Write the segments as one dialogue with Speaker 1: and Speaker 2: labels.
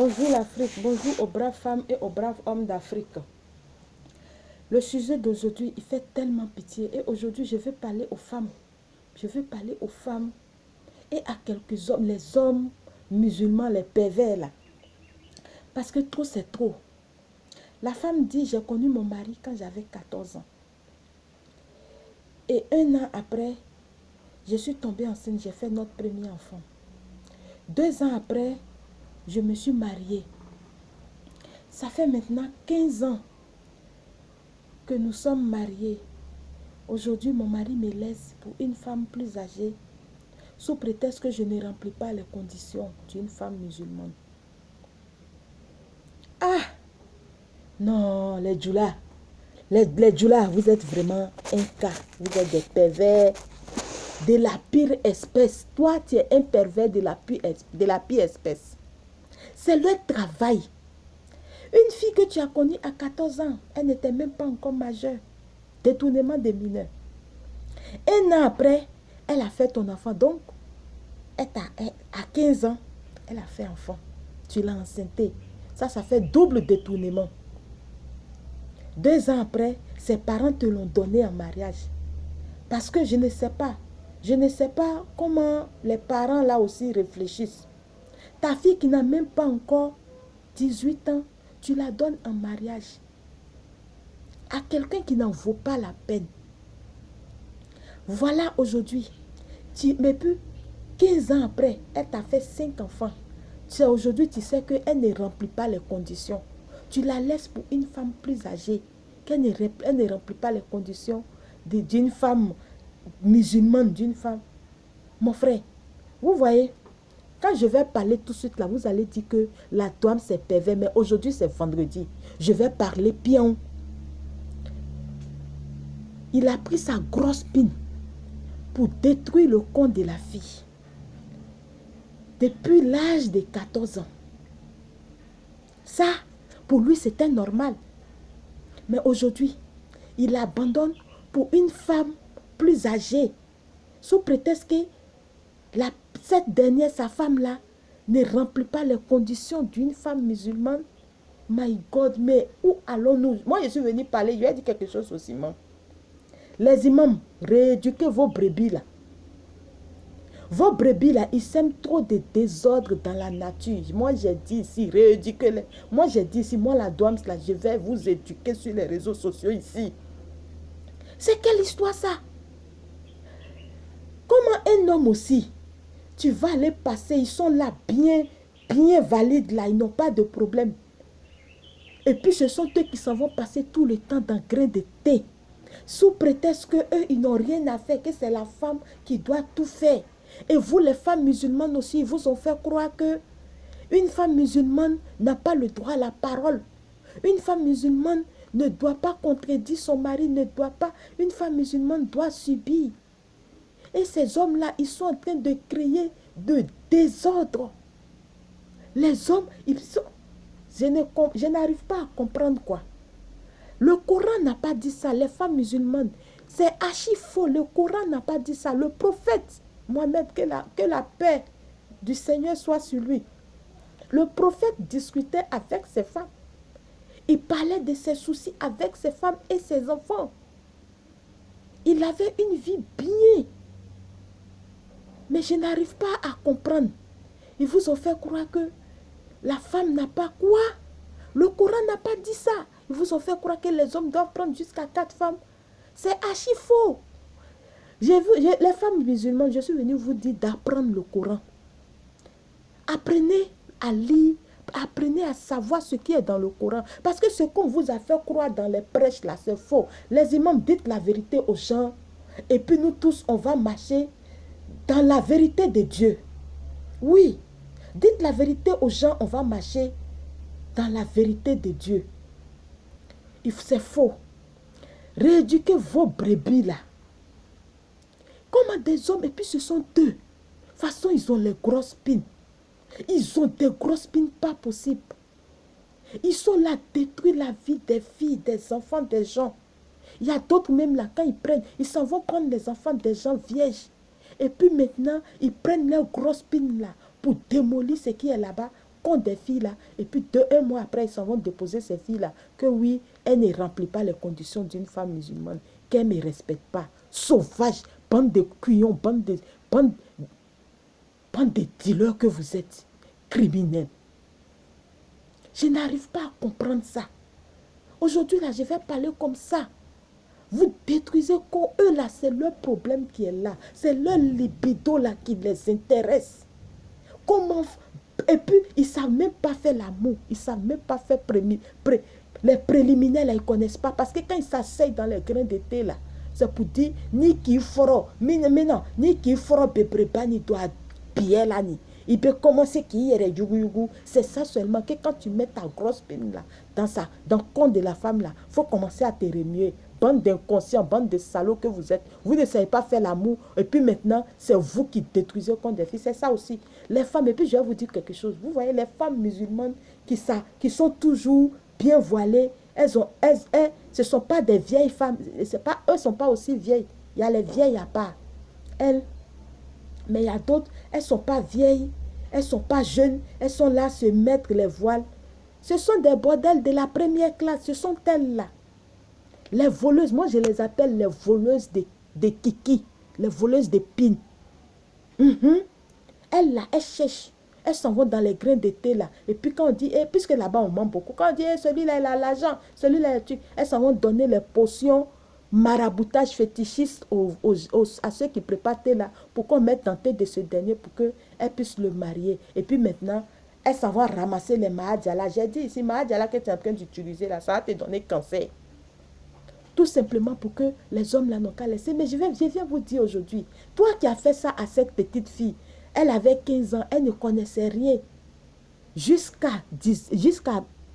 Speaker 1: Bonjour l'Afrique, bonjour aux braves femmes et aux braves hommes d'Afrique. Le sujet d'aujourd'hui, il fait tellement pitié. Et aujourd'hui, je vais parler aux femmes. Je vais parler aux femmes et à quelques hommes, les hommes musulmans, les pervers là. Parce que trop, c'est trop. La femme dit, j'ai connu mon mari quand j'avais 14 ans. Et 1 an après, je suis tombée enceinte, j'ai fait notre premier enfant. 2 ans après, je me suis mariée. Ça fait maintenant 15 ans que nous sommes mariés. Aujourd'hui, mon mari me laisse pour une femme plus âgée, sous prétexte que je ne remplis pas les conditions d'une femme musulmane. Ah! Non, les djoulas. Les djoulas, vous êtes vraiment un cas. Vous êtes des pervers de la pire espèce. Toi, tu es un pervers de la pire espèce. C'est le travail. Une fille que tu as connue à 14 ans, elle n'était même pas encore majeure. Détournement des mineurs. 1 an après, elle a fait ton enfant. Donc, à 15 ans, elle a fait enfant. Tu l'as enceinté. Ça fait double détournement. 2 ans après, ses parents te l'ont donné en mariage. Parce que je ne sais pas. Je ne sais pas comment les parents là aussi réfléchissent. Ta fille qui n'a même pas encore 18 ans, tu la donnes en mariage à quelqu'un qui n'en vaut pas la peine. Voilà aujourd'hui. Mais puis, 15 ans après, elle t'a fait 5 enfants. Aujourd'hui, tu sais qu'elle ne remplit pas les conditions. Tu la laisses pour une femme plus âgée, qu'elle ne remplit pas les conditions d'une femme musulmane, d'une femme. Mon frère, vous voyez, quand je vais parler tout de suite là, vous allez dire que la douane c'est pervers, mais aujourd'hui c'est vendredi. Je vais parler pion. Il a pris sa grosse pine pour détruire le compte de la fille. Depuis l'âge de 14 ans. Ça, pour lui, c'était normal. Mais aujourd'hui, il abandonne pour une femme plus âgée. Sous prétexte que cette dernière, sa femme-là, ne remplit pas les conditions d'une femme musulmane. My God, mais où allons-nous? Moi, je suis venue parler, je lui ai dit quelque chose aussi, imam. Les imams, rééduquez vos brebis là. Vos brebis là, ils sèment trop de désordre dans la nature. Moi, j'ai dit ici, rééduquez-les. Moi, j'ai dit ici, moi, la douane, là, je vais vous éduquer sur les réseaux sociaux ici. C'est quelle histoire ça? Comment un homme aussi, tu vas les passer, ils sont là bien valides là, ils n'ont pas de problème. Et puis, ce sont eux qui s'en vont passer tout le temps dans grain de thé. Sous prétexte qu'eux, ils n'ont rien à faire, que c'est la femme qui doit tout faire. Et vous, les femmes musulmanes aussi, ils vous ont fait croire que une femme musulmane n'a pas le droit à la parole. Une femme musulmane ne doit pas contredire son mari, ne doit pas. Une femme musulmane doit subir. Et ces hommes-là, ils sont en train de créer de désordre. Les hommes, ils sont... Je n'arrive pas à comprendre quoi. Le Coran n'a pas dit ça. Les femmes musulmanes, c'est archi faux. Le Coran n'a pas dit ça. Le prophète Mohammed, que la paix du Seigneur soit sur lui. Le prophète discutait avec ses femmes. Il parlait de ses soucis avec ses femmes et ses enfants. Il avait une vie bien. Mais je n'arrive pas à comprendre. Ils vous ont fait croire que la femme n'a pas quoi? Le Coran n'a pas dit ça. Ils vous ont fait croire que les hommes doivent prendre jusqu'à 4 femmes. C'est archi faux. Les femmes musulmanes, je suis venue vous dire d'apprendre le Coran. Apprenez à lire, apprenez à savoir ce qui est dans le Coran. Parce que ce qu'on vous a fait croire dans les prêches là, c'est faux. Les imams, dites la vérité aux gens. Et puis nous tous, on va marcher dans la vérité de Dieu. Oui, dites la vérité aux gens, on va marcher dans la vérité de Dieu. C'est faux. Rééduquez vos brebis là. Comment des hommes, et puis ce sont deux. De toute façon, ils ont les grosses pines. Ils ont des grosses pines pas possibles. Ils sont là à détruire la vie des filles, des enfants, des gens. Il y a d'autres même là, quand ils prennent, ils s'en vont prendre les enfants des gens vierges. Et puis maintenant, ils prennent leurs grosses pines là pour démolir ce qui est là-bas, compte des filles là, et puis un mois après, ils s'en vont déposer ces filles là, que oui, elles ne remplissent pas les conditions d'une femme musulmane, qu'elles ne respectent pas. Sauvages, bande de couillons, bande de dealers que vous êtes, criminels. Je n'arrive pas à comprendre ça. Aujourd'hui là, je vais parler comme ça. Vous détruisez quoi? Eux là, c'est leur problème qui est là. C'est leur libido là qui les intéresse. Comment? Et puis, ils ne savent même pas faire l'amour. Ils ne savent même pas faire les préliminaires là, ils ne connaissent pas. Parce que quand ils s'asseyent dans les grains de thé là, c'est pour dire, ni qui fera, mais non, ni qui fera, ni doit bien là, ni. Il peut commencer qui est yugu. C'est ça seulement que quand tu mets ta grosse peine là, dans le compte de la femme là, il faut commencer à te remuer. Bande d'inconscients, bande de salauds que vous êtes. Vous ne savez pas faire l'amour. Et puis maintenant, c'est vous qui détruisez contre des filles. C'est ça aussi. Les femmes, et puis je vais vous dire quelque chose. Vous voyez, les femmes musulmanes qui sont toujours bien voilées, elles, ce ne sont pas des vieilles femmes. Elles ne sont pas aussi vieilles. Il y a les vieilles à part. Elles, mais il y a d'autres, elles ne sont pas vieilles. Elles ne sont pas jeunes. Elles sont là à se mettre les voiles. Ce sont des bordels de la première classe. Ce sont elles là. Les voleuses, moi je les appelle les voleuses de kiki, les voleuses de pin. Elles là, elles cherchent, elles s'en vont dans les grains de thé là. Et puis quand on dit, puisque là-bas on ment beaucoup, quand on dit celui-là il a l'argent, celui-là il a tué, elles s'en vont donner les potions maraboutage fétichiste à ceux qui préparent thé là, pour qu'on mette dans thé de ce dernier pour qu'elles puissent le marier. Et puis maintenant, elles s'en vont ramasser les mahadjala. J'ai dit ici, mahadjala que tu es en train d'utiliser là, ça va te donner cancer. Tout simplement pour que les hommes là n'ont qu'à laisser. Mais je viens vous dire aujourd'hui, toi qui as fait ça à cette petite fille, elle avait 15 ans, elle ne connaissait rien. Jusqu'à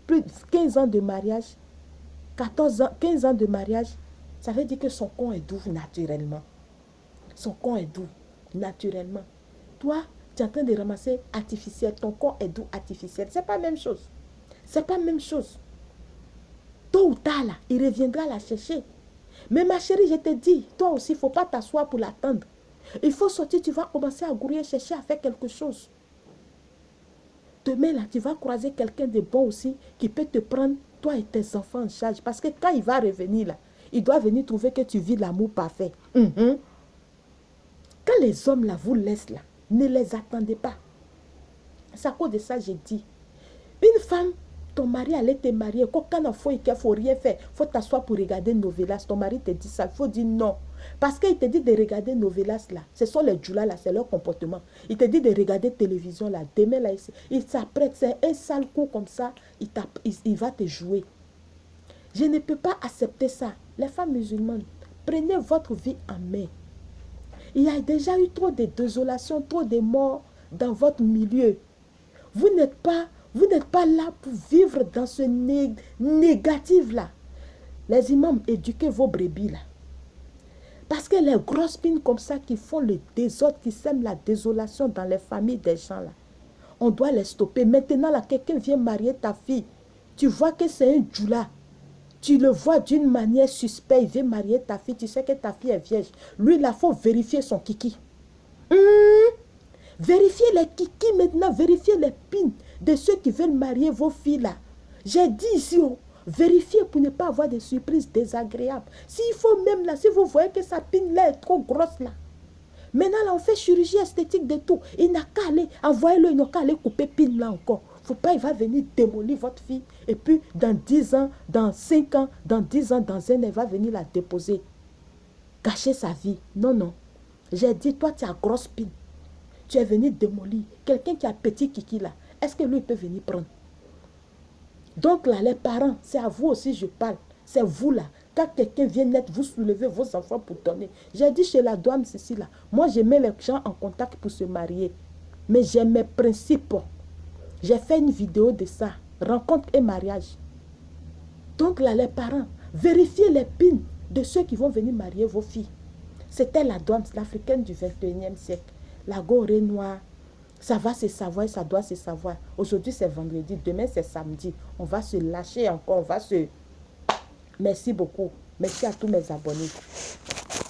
Speaker 1: plus de 15 ans de mariage, 15 ans de mariage, ça veut dire que son con est doux naturellement. Son con est doux naturellement. Toi, tu es en train de ramasser artificiel, ton con est doux artificiel. C'est pas la même chose. C'est pas la même chose. Tôt ou tard, là, il reviendra la chercher. Mais ma chérie, je te dis, toi aussi, il ne faut pas t'asseoir pour l'attendre. Il faut sortir, tu vas commencer à grouiller, chercher à faire quelque chose. Demain, là, tu vas croiser quelqu'un de bon aussi qui peut te prendre, toi et tes enfants en charge. Parce que quand il va revenir, là, il doit venir trouver que tu vis l'amour parfait. Quand les hommes, là, vous laissent, là, ne les attendez pas. C'est à cause de ça, j'ai dit. Une femme, ton mari allait te marier. Quand il ne faut rien faire, il faut t'asseoir pour regarder novelas. Ton mari te dit ça, il faut dire non. Parce qu'il te dit de regarder novelas là. Ce sont les djoulas là, c'est leur comportement. Il te dit de regarder télévision là. Demain là, il s'apprête, c'est un sale coup comme ça, il va te jouer. Je ne peux pas accepter ça. Les femmes musulmanes, prenez votre vie en main. Il y a déjà eu trop de désolation, trop de morts dans votre milieu. Vous n'êtes pas là pour vivre dans ce négatif-là. Les imams, éduquez vos brebis là. Parce que les grosses pines comme ça qui font le désordre, qui sèment la désolation dans les familles des gens là, on doit les stopper. Maintenant là, quelqu'un vient marier ta fille. Tu vois que c'est un djoula. Tu le vois d'une manière suspecte. Il vient marier ta fille. Tu sais que ta fille est vierge. Lui, là, il faut vérifier son kiki. Vérifiez les kiki maintenant. Vérifiez les pines de ceux qui veulent marier vos filles là. J'ai dit ici, vérifiez pour ne pas avoir des surprises désagréables. S'il faut même là, si vous voyez que sa pine là est trop grosse là. Maintenant là, on fait chirurgie esthétique de tout. Il n'a qu'à aller, envoyez-le, il n'a qu'à aller couper pine là encore. Faut pas, il va venir démolir votre fille. Et puis, dans 10 ans, dans 5 ans, dans 10 ans, dans un an, il va venir la déposer. Gâcher sa vie. Non, non. J'ai dit, toi, tu as grosse pine. Tu es venu démolir. Quelqu'un qui a petit kiki là, est-ce que lui peut venir prendre? Donc là, les parents, c'est à vous aussi je parle. C'est vous là. Quand quelqu'un vient naître, vous soulevez vos enfants pour donner. J'ai dit chez la douane, ceci là. Moi, je mets les gens en contact pour se marier. Mais j'ai mes principes. J'ai fait une vidéo de ça. Rencontre et mariage. Donc là, les parents, vérifiez les pins de ceux qui vont venir marier vos filles. C'était la douane, l'africaine du 21e siècle. La gorée noire. Ça va se savoir, ça doit se savoir. Aujourd'hui, c'est vendredi. Demain, c'est samedi. On va se lâcher encore. On va se... Merci beaucoup. Merci à tous mes abonnés.